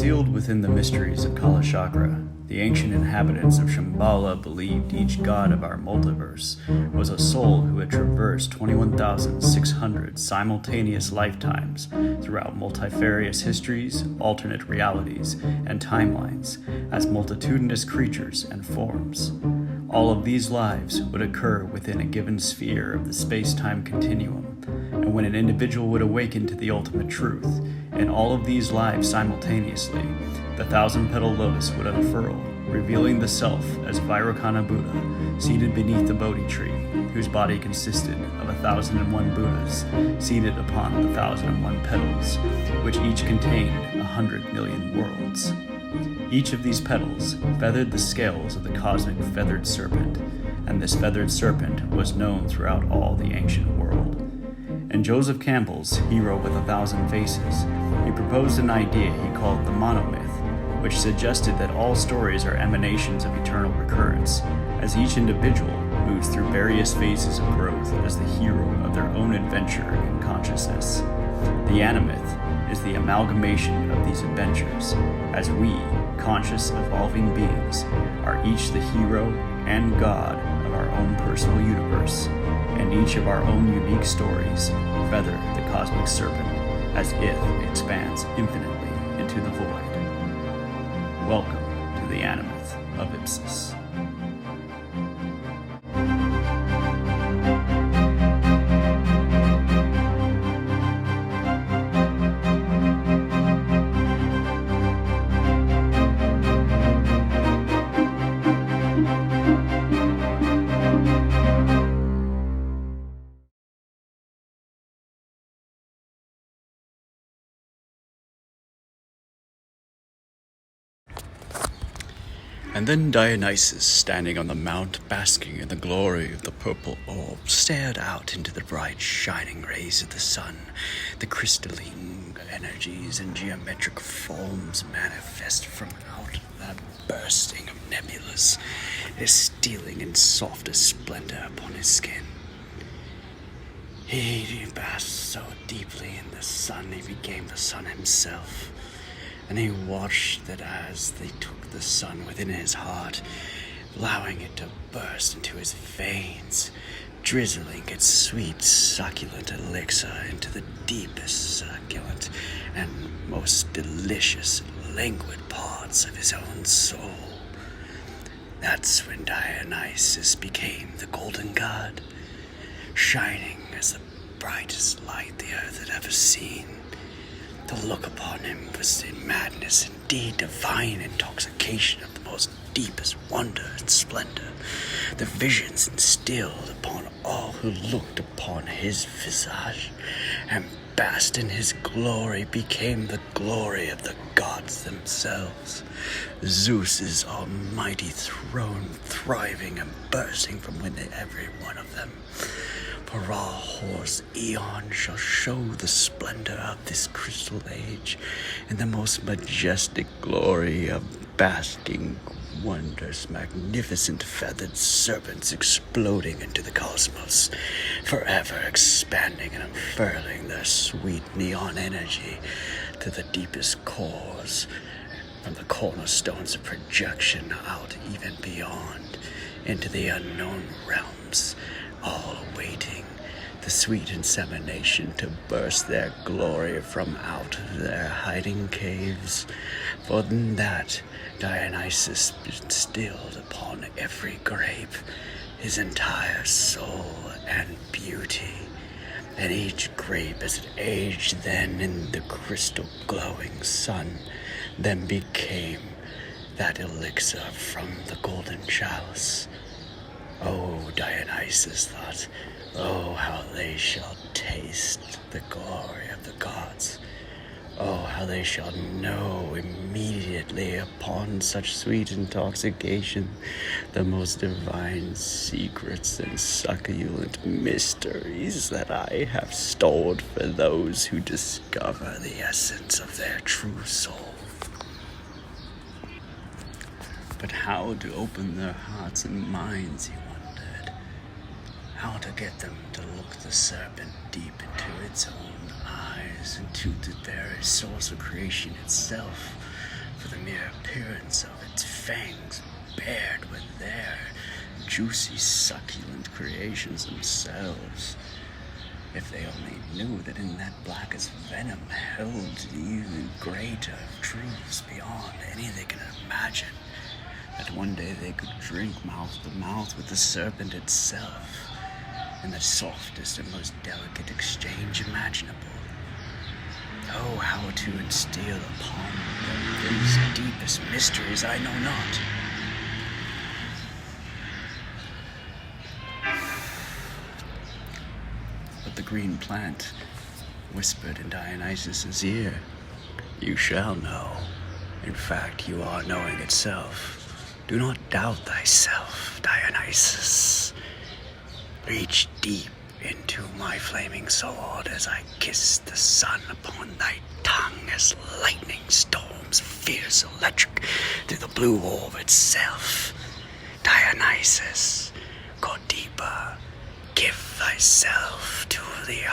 Concealed within the mysteries of Kala Chakra, the ancient inhabitants of Shambhala believed each god of our multiverse was a soul who had traversed 21,600 simultaneous lifetimes throughout multifarious histories, alternate realities, and timelines as multitudinous creatures and forms. All of these lives would occur within a given sphere of the space-time continuum, and when an individual would awaken to the ultimate truth, in all of these lives simultaneously, the thousand-petal lotus would unfurl, revealing the self as Vairocana Buddha, seated beneath the Bodhi tree, whose body consisted of 1,001 Buddhas, seated upon the 1,001 petals, which each contained 100 million worlds. Each of these petals feathered the scales of the cosmic feathered serpent, and this feathered serpent was known throughout all the ancient world. In Joseph Campbell's Hero with 1,000 Faces, he proposed an idea he called the monomyth, which suggested that all stories are emanations of eternal recurrence, as each individual moves through various phases of growth as the hero of their own adventure in consciousness. The anomyth is the amalgamation of these adventures, as we, conscious evolving beings, are each the hero and god of our own personal universe, and each of our own unique stories feather the cosmic serpent as it expands infinitely into the void. Welcome to the Anomyth of Ipsis. And then Dionysus, standing on the mount, basking in the glory of the purple orb, stared out into the bright, shining rays of the sun. The crystalline energies and geometric forms manifest from out that bursting of nebulas, stealing in softest splendor upon his skin. He basked so deeply in the sun, he became the sun himself. And he watched that as they took the sun within his heart, allowing it to burst into his veins, drizzling its sweet, succulent elixir into the deepest, succulent, and most delicious, languid parts of his own soul. That's when Dionysus became the golden god, shining as the brightest light the earth had ever seen. To look upon him was in madness, indeed divine intoxication of the most deepest wonder and splendor. The visions instilled upon all who looked upon his visage and basked in his glory became the glory of the gods themselves. Zeus's almighty throne thriving and bursting from within every one of them. For all horse eon shall show the splendor of this crystal age in the most majestic glory of basking wonders, magnificent feathered serpents exploding into the cosmos, forever expanding and unfurling their sweet neon energy to the deepest cores, from the cornerstones of projection out even beyond, into the unknown realms, all awaiting the sweet insemination to burst their glory from out their hiding caves. For in that Dionysus instilled upon every grape his entire soul and beauty, and each grape as it aged then in the crystal glowing sun, then became that elixir from the golden chalice. Oh, Dionysus thought, oh, how they shall taste the glory of the gods. Oh, how they shall know immediately upon such sweet intoxication the most divine secrets and succulent mysteries that I have stored for those who discover the essence of their true soul. But how to open their hearts and minds, he wondered. How to get them to look the serpent deep into its own eyes, into the very source of creation itself, for the mere appearance of its fangs bared with their juicy, succulent creations themselves. If they only knew that in that blackest venom held even greater truths beyond any they can imagine, that one day they could drink mouth to mouth with the serpent itself, in the softest and most delicate exchange imaginable. Oh, how to instill upon them those deepest mysteries I know not. But the green plant whispered in Dionysus's ear, "You shall know. In fact, you are knowing itself. Do not doubt thyself, Dionysus. Reach deep into my flaming sword as I kiss the sun upon thy tongue as lightning storms fierce electric through the blue orb itself. Dionysus, go deeper. Give thyself to the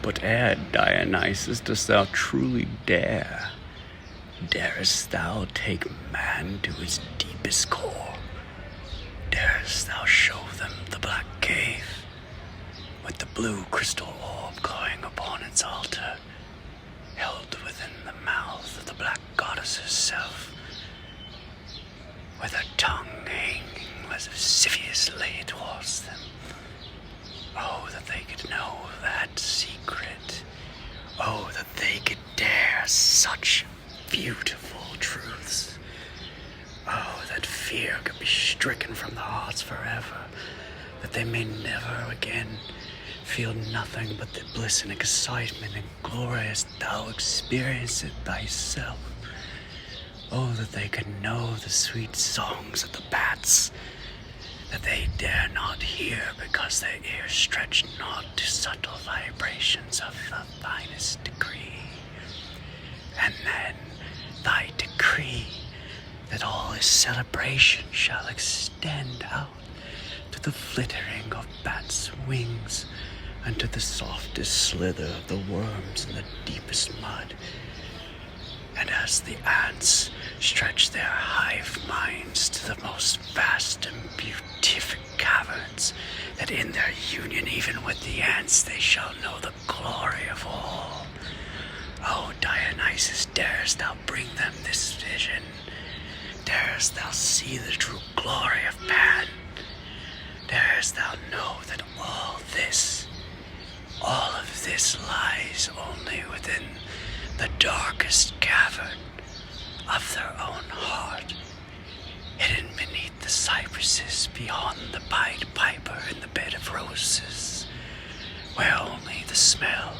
But ere, Dionysus, dost thou truly dare? Darest thou take man to his deepest core? Darest thou show them the black cave, with the blue crystal orb glowing upon its altar, held within the mouth of the black goddess herself, with her tongue hanging lasciviously towards them? Oh, that they could know that secret. Oh, that they could dare such beautiful truths. Oh, that fear could be stricken from the hearts forever, that they may never again feel nothing but the bliss and excitement and glory as thou experienced it thyself. Oh, that they could know the sweet songs of the bats, that they dare not hear because their ears stretch not to subtle vibrations of the finest degree. And then thy decree that all his celebration shall extend out to the flittering of bats' wings, and to the softest slither of the worms in the deepest mud. And as the ants stretch their hive minds to the most vast and beatific caverns, that in their union even with the ants they shall know the glory of all. O Dionysus, darest thou bring them this vision? Darest thou see the true glory of man? Darest thou know that all of this lies only within the darkest cavern of their own heart, hidden beneath the cypresses beyond the Pied Piper in the bed of roses, where only the smell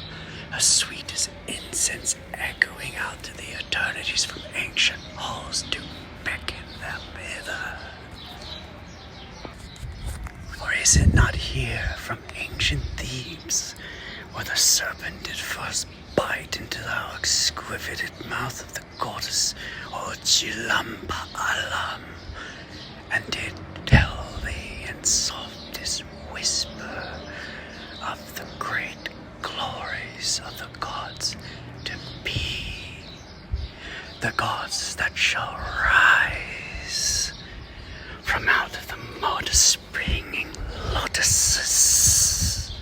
as sweet as incense echoing out to the eternities from ancient halls do beckon them hither? Or is it not here from ancient Thebes, where the serpent did first bite into the exquisite mouth of the goddess Ochilamba Alam, and did tell thee in softest whisper of the great glories of the gods to be, the gods that shall rise from out of the mud springing lotuses,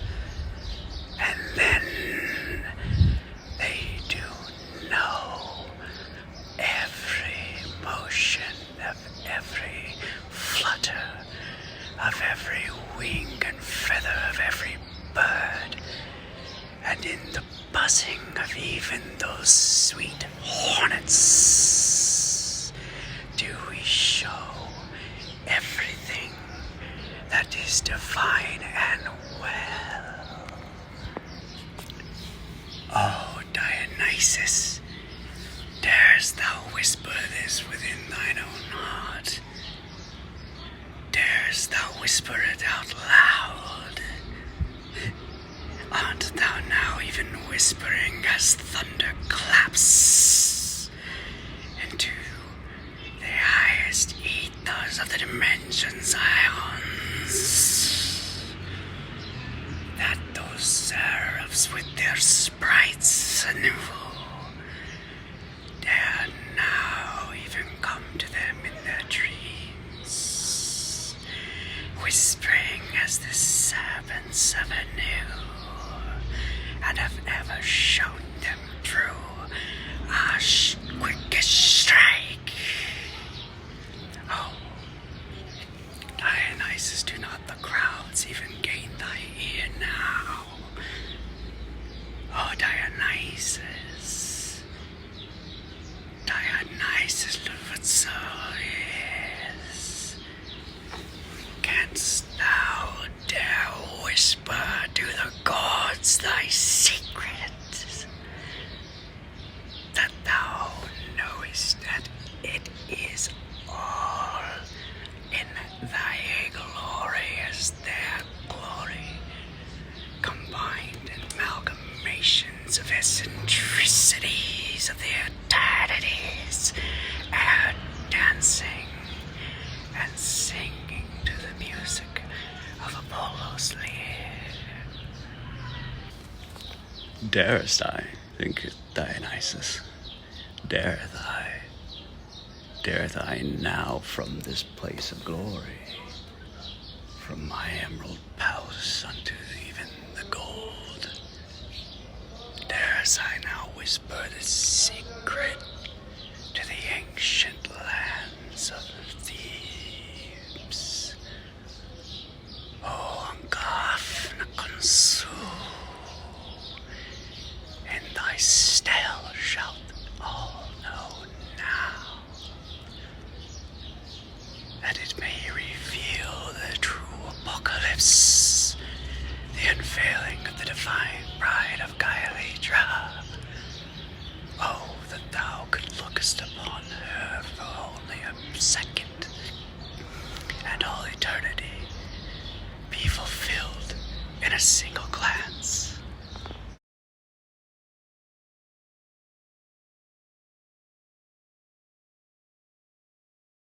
and then they do know every motion of every flutter of every wing and feather of every bird, and in the buzzing of even those sweet hornets do we show everything that is divine and well. Oh, Dionysus, darest thou whisper this within thine own heart? Darest thou whisper it out loud? Art thou now even whispering as thunder claps into the highest ethers of the dimensions ions, that those seraphs with their sprites once anew. Dare now even come to them in their dreams, whispering as the serpents ever knew, and have ever shown them true our quickest strike. Oh, Dionysus, do not the crowds even gain thy ear now? Oh, Dionysus, Dionysus, look what so is. Canst thou dare whisper to the gods thy secret? That thou knowest that it is all in thy glory as their glory, combined amalgamations of eccentricities of the eternities, and dancing and singing to the music of Apollo's lyre. Darest I think it, Dionysus? Dare thy now from this place of glory, from my emerald palace unto even the gold? Dares I now whisper the secret